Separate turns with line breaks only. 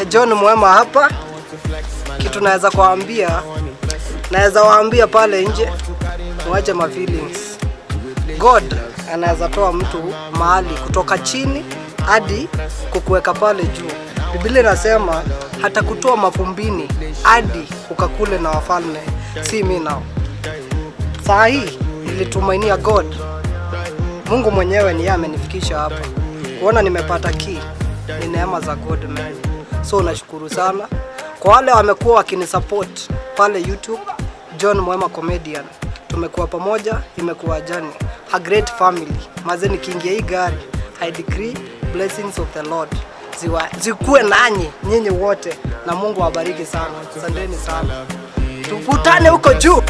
John Mwema hapa. Kitu naweza waambia pale nje, muache ma feelings. God anaweza toa mtu mahali kutoka chini hadi kukuweka pale juu. Biblia inasema hata kutoa mafumbini hadi ukakule na wafalme. Si mimi nao. Saa hii nilitumainia God. Mungu mwenyewe ni yeye amenifikisha hapa. Kuona nimepata key ni neema za God man. So nashukuru sana kwa wale wamekuwa wakinisupport pale YouTube, John Mwema Comedian. Tumekuwa pamoja, imekuwa journey, a great family. Mazeni kiingia hii gari, I decree blessings of the Lord zikuwe nanyi nyinyi wote, na Mungu awabariki sana. Asanteni sana. Tukutane huko juu.